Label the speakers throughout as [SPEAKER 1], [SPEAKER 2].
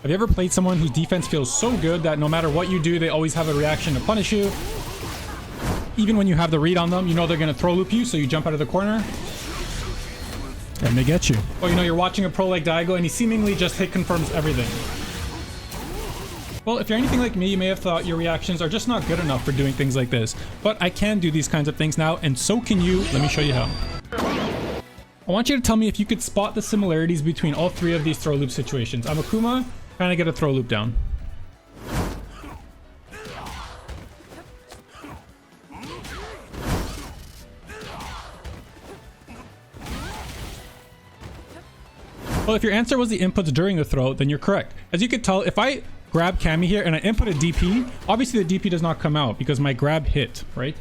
[SPEAKER 1] Have you ever played someone whose defense feels so good that no matter what you do, they always have a reaction to punish you? Even when you have the read on them, you know they're going to throw loop you, so you jump out of the corner.
[SPEAKER 2] And they get you.
[SPEAKER 1] Or you know, you're watching a pro like Daigo and he seemingly just hit confirms everything. Well, if you're anything like me, you may have thought your reactions are just not good enough for doing things like this. But I can do these kinds of things now, and so can you. Let me show you how. I want you to tell me if you could spot the similarities between all three of these throw loop situations. I'm Akuma, trying to get a throw loop down. Well, if your answer was the inputs during the throw, then you're correct. As you can tell, if I grab Cammy here and I input a DP, obviously the DP does not come out because my grab hit, right?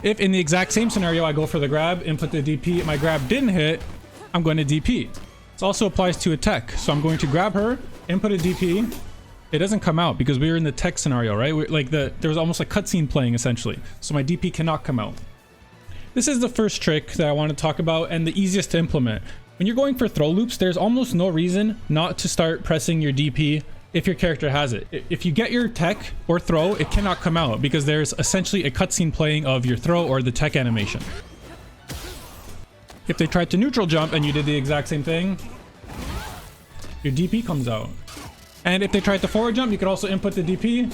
[SPEAKER 1] If in the exact same scenario, I go for the grab, input the DP, my grab didn't hit, I'm going to DP. This also applies to a tech. So I'm going to grab her, input a DP. It doesn't come out because we were in the tech scenario, right? There was almost a cutscene playing essentially. So my DP cannot come out. This is the first trick that I want to talk about and the easiest to implement. When you're going for throw loops, there's almost no reason not to start pressing your DP if your character has it. If you get your tech or throw, it cannot come out because there's essentially a cutscene playing of your throw or the tech animation. If they tried to neutral jump and you did the exact same thing, your DP comes out. And if they tried to forward jump, you could also input the DP,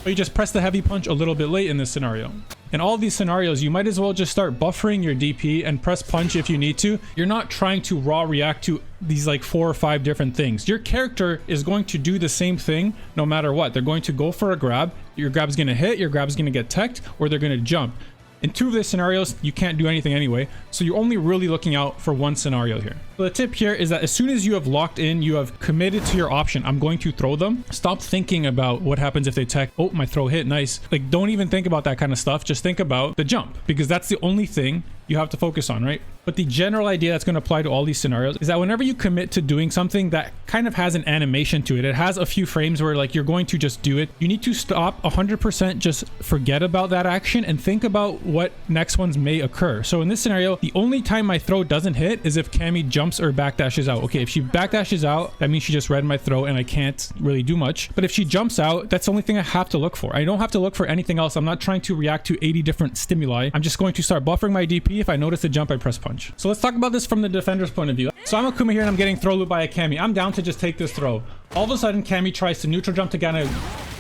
[SPEAKER 1] or you just press the heavy punch a little bit late in this scenario. In all these scenarios, you might as well just start buffering your DP and press punch if you need to. You're not trying to raw react to these like 4 or 5 different things. Your character is going to do the same thing no matter what. They're going to go for a grab. Your grab's going to hit, your grab's going to get teched, or they're going to jump. In 2 of these scenarios, you can't do anything anyway, so you're only really looking out for one scenario here. So the tip here is that as soon as you have locked in, you have committed to your option, I'm going to throw them, stop thinking about what happens if they tech. Oh, my throw hit, nice. Like, don't even think about that kind of stuff. Just think about the jump, because that's the only thing you have to focus on, right? But the general idea that's going to apply to all these scenarios is that whenever you commit to doing something that kind of has an animation to it, it has a few frames where like you're going to just do it, you need to stop 100%, just forget about that action and think about what next ones may occur. So in this scenario, the only time my throw doesn't hit is if Cammy jumps or backdashes out. Okay, if she backdashes out, that means she just read my throw and I can't really do much. But if she jumps out, that's the only thing I have to look for. I don't have to look for anything else. I'm not trying to react to 80 different stimuli. I'm just going to start buffering my DP. If I notice a jump, I press punch. So let's talk about this from the defender's point of view. So I'm Akuma here and I'm getting throw loop by a Cammy. I'm down to just take this throw. All of a sudden, Cammy tries to neutral jump to kind of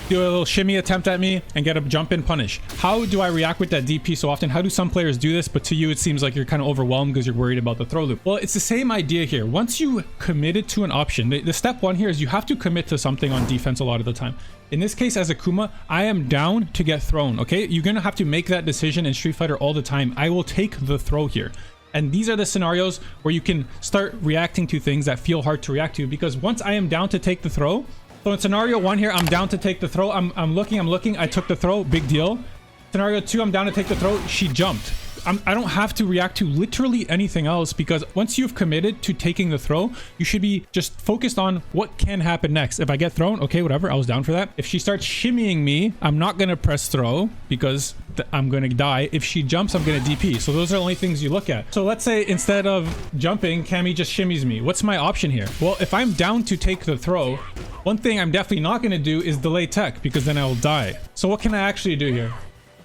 [SPEAKER 1] do a little shimmy attempt at me and get a jump in punish. How do I react with that DP so often? How do some players do this? But to you, it seems like you're kind of overwhelmed because you're worried about the throw loop. Well, it's the same idea here. Once you committed to an option, the step 1 here is you have to commit to something on defense a lot of the time. In this case, as Akuma, I am down to get thrown, okay? You're going to have to make that decision in Street Fighter all the time. I will take the throw here. And these are the scenarios where you can start reacting to things that feel hard to react to, because once I am down to take the throw, so in scenario 1 here, I'm down to take the throw. I'm looking, I took the throw, big deal. Scenario 2, I'm down to take the throw, she jumped. I don't have to react to literally anything else, because once you've committed to taking the throw, you should be just focused on what can happen next. If I get thrown, okay, whatever, I was down for that. If she starts shimmying me, I'm not going to press throw because I'm going to die. If she jumps, I'm going to DP. So those are the only things you look at. So let's say instead of jumping, Cammy just shimmies me. What's my option here? Well, if I'm down to take the throw, one thing I'm definitely not going to do is delay tech, because then I will die. So what can I actually do here?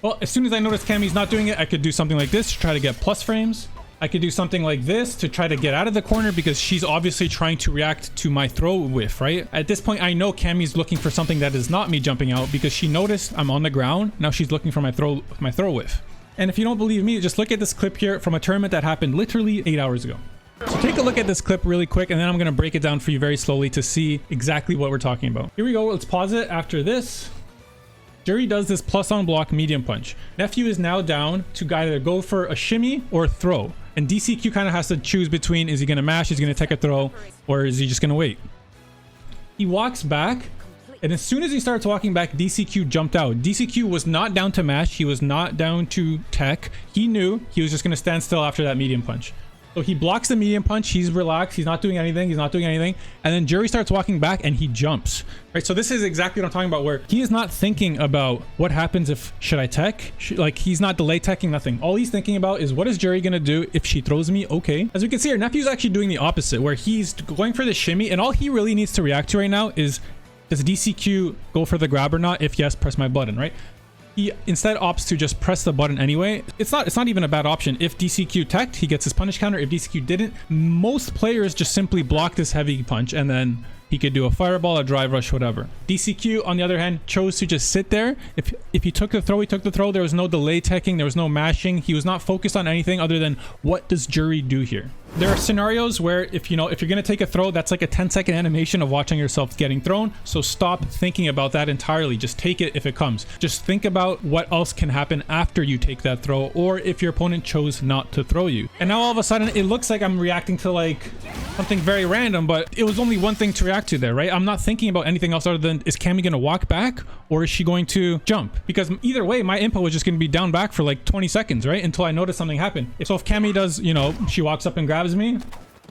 [SPEAKER 1] Well, as soon as I notice Cammy's not doing it, I could do something like this to try to get plus frames. I could do something like this to try to get out of the corner, because she's obviously trying to react to my throw whiff, right? At this point, I know Cammy's looking for something that is not me jumping out, because she noticed I'm on the ground. Now she's looking for my throw whiff. And if you don't believe me, just look at this clip here from a tournament that happened literally 8 hours ago. So take a look at this clip really quick, and then I'm going to break it down for you very slowly to see exactly what we're talking about. Here we go. Let's pause it after this. Juri does this plus on block medium punch. Nephew is now down to either go for a shimmy or throw. And DCQ kind of has to choose between, is he going to mash, is he going to take a throw, or is he just going to wait? He walks back, and as soon as he starts walking back, DCQ jumped out. DCQ was not down to mash. He was not down to tech. He knew he was just going to stand still after that medium punch. So he blocks the medium punch. He's relaxed. He's not doing anything. He's not doing anything. And then Juri starts walking back and he jumps. Right. So this is exactly what I'm talking about, where he is not thinking about what happens if, should I tech? Like, he's not delay teching, nothing. All he's thinking about is, what is Juri going to do if she throws me? Okay. As we can see, our nephew's actually doing the opposite, where he's going for the shimmy. And all he really needs to react to right now is Does DCQ go for the grab or not? If yes, press my button, right? He instead opts to just press the button anyway. It's not even a bad option. If DCQ teched, he gets his punish counter. If DCQ didn't, most players just simply block this heavy punch and then he could do a fireball, a drive rush, whatever. DCQ, on the other hand, chose to just sit there. If he took the throw, he took the throw. There was no delay teching. There was no mashing. He was not focused on anything other than what does Juri do here. There are scenarios where if you're going to take a throw, that's like a 10-second animation of watching yourself getting thrown. So stop thinking about that entirely. Just take it if it comes. Just think about what else can happen after you take that throw, or if your opponent chose not to throw you. And now all of a sudden it looks like I'm reacting to like something very random, but it was only one thing to react to there, right? I'm not thinking about anything else other than, is Cammy going to walk back or is she going to jump? Because either way, my input was just going to be down back for like 20 seconds, right? Until I notice something happen. So if Cammy does, she walks up and grabs me,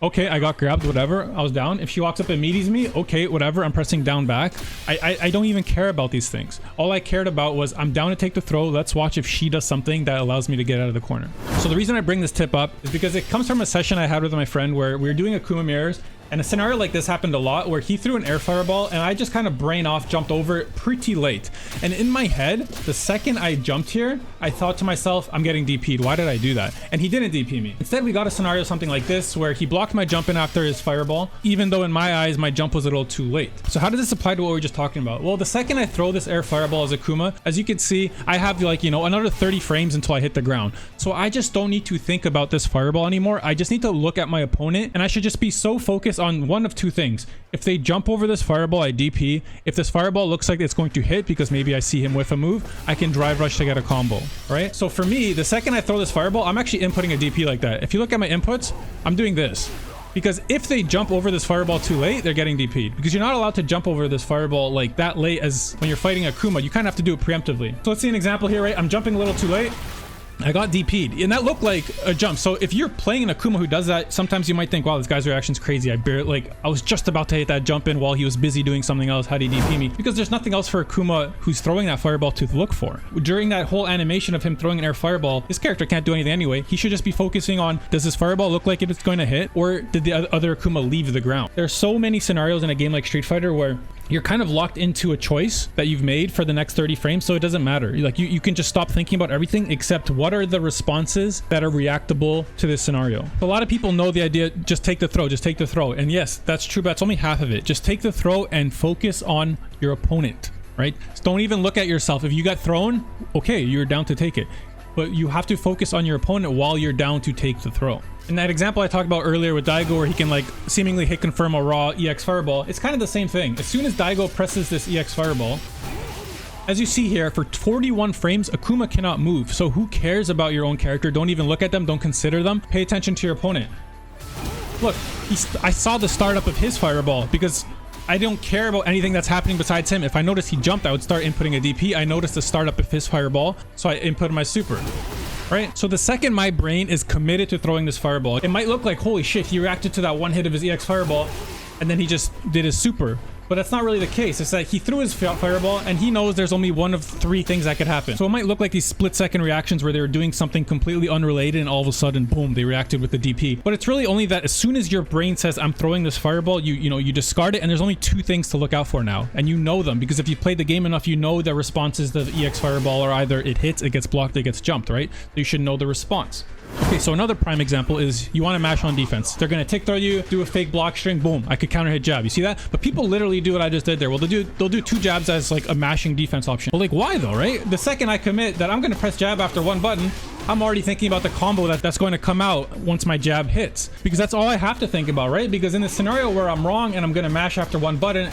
[SPEAKER 1] okay, I got grabbed, whatever, I was down. If she walks up and meaties me, okay, whatever, I'm pressing down back. I don't even care about these things. All I cared about was, I'm down to take the throw, let's watch if she does something that allows me to get out of the corner. So the reason I bring this tip up is because it comes from a session I had with my friend where we were doing Akuma mirrors, and a scenario like this happened a lot where he threw an air fireball and I just kind of brain off jumped over it pretty late. And in my head, the second I jumped here, I thought to myself, I'm getting DP'd. Why did I do that? And he didn't DP me. Instead, we got a scenario something like this where he blocked my jump in after his fireball, even though in my eyes, my jump was a little too late. So how does this apply to what we were just talking about? Well, the second I throw this air fireball as Akuma, as you can see, I have like, another 30 frames until I hit the ground. So I just don't need to think about this fireball anymore. I just need to look at my opponent and I should just be so focused on one of two things. If they jump over this fireball, I DP. If this fireball looks like it's going to hit because maybe I see him with a move, I can drive rush to get a combo, right? So for me, the second I throw this fireball, I'm actually inputting a DP like that. If you look at my inputs, I'm doing this. Because if they jump over this fireball too late, they're getting DP'd. Because you're not allowed to jump over this fireball like that late as when you're fighting Akuma. You kind of have to do it preemptively. So let's see an example here, right? I'm jumping a little too late. I got DP'd and that looked like a jump. So if you're playing an Akuma who does that, sometimes you might think, wow, this guy's reaction's crazy. I was just about to hit that jump in while he was busy doing something else. How did he DP me? Because there's nothing else for Akuma who's throwing that fireball to look for. During that whole animation of him throwing an air fireball, this character can't do anything anyway. He should just be focusing on, does this fireball look like it's going to hit, or did the other Akuma leave the ground? There are so many scenarios in a game like Street Fighter where you're kind of locked into a choice that you've made for the next 30 frames, so it doesn't matter. You can just stop thinking about everything except what are the responses that are reactable to this scenario. A lot of people know the idea, just take the throw, just take the throw. And yes, that's true, but that's only half of it. Just take the throw and focus on your opponent, right? So don't even look at yourself. If you got thrown, okay, you're down to take it. But you have to focus on your opponent while you're down to take the throw. In that example I talked about earlier with Daigo where he can like seemingly hit confirm a raw EX fireball, it's kind of the same thing. As soon as Daigo presses this EX fireball, as you see here, for 41 frames, Akuma cannot move. So who cares about your own character? Don't even look at them. Don't consider them. Pay attention to your opponent. Look, I saw the startup of his fireball because I don't care about anything that's happening besides him. If I noticed he jumped, I would start inputting a DP. I noticed the startup of his fireball, so I inputted my super. Right? So the second my brain is committed to throwing this fireball, it might look like, holy shit, he reacted to that one hit of his EX fireball, and then he just did his super. But that's not really the case. It's that he threw his fireball and he knows there's only one of three things that could happen. So it might look like these split-second reactions where they were doing something completely unrelated and all of a sudden, boom, they reacted with the DP. But it's really only that as soon as your brain says, I'm throwing this fireball, you discard it, and there's only two things to look out for now. And you know them because if you played the game enough, you know the responses to the EX fireball are either it hits, it gets blocked, it gets jumped, right? So you should know the response. Okay, so another prime example is you want to mash on defense. They're going to tick throw you, do a fake block string, boom, I could counter hit jab. You see that? But people literally do what I just did there. Well, they'll do two jabs as like a mashing defense option. Well, like why though, right? The second I commit that I'm going to press jab after one button, I'm already thinking about the combo that's going to come out once my jab hits. Because that's all I have to think about, right? Because in the scenario where I'm wrong and I'm going to mash after one button,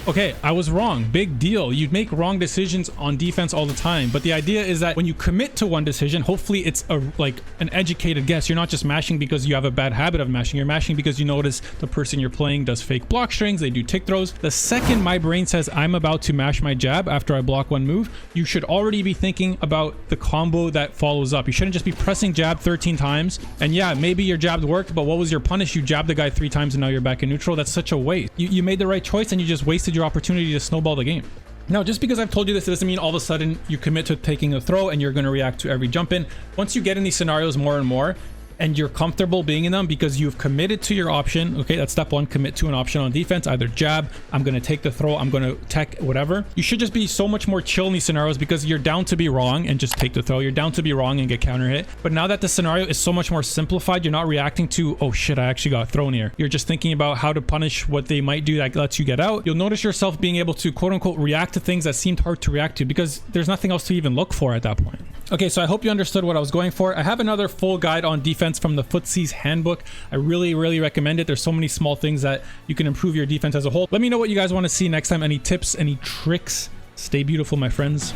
[SPEAKER 1] okay, I was wrong. Big deal. You'd make wrong decisions on defense all the time. But the idea is that when you commit to one decision, hopefully it's like an educated guess. You're not just mashing because you have a bad habit of mashing. You're mashing because you notice the person you're playing does fake block strings. They do tick throws. The second my brain says I'm about to mash my jab after I block one move, you should already be thinking about the combo that follows up. You shouldn't just be pressing jab 13 times. And yeah, maybe your jab worked, but what was your punish? You jabbed the guy 3 times and now you're back in neutral. That's such a waste. You made the right choice and you just wasted your opportunity to snowball the game. Now, just because I've told you this, it doesn't mean all of a sudden you commit to taking a throw and you're going to react to every jump in. Once you get in these scenarios more and more, and you're comfortable being in them because you've committed to your option. Okay, that's step one. Commit to an option on defense, either jab, I'm going to take the throw, I'm going to tech, whatever. You should just be so much more chill in these scenarios because you're down to be wrong and just take the throw. You're down to be wrong and get counter hit. But now that the scenario is so much more simplified, you're not reacting to, oh shit, I actually got thrown here. You're just thinking about how to punish what they might do that lets you get out. You'll notice yourself being able to quote unquote react to things that seemed hard to react to because there's nothing else to even look for at that point. Okay, so I hope you understood what I was going for. I have another full guide on defense from the Footsie's Handbook. I really recommend it. There's so many small things that you can improve your defense as a whole. Let me know what you guys want to see next time. Any tips, any tricks? Stay beautiful, my friends.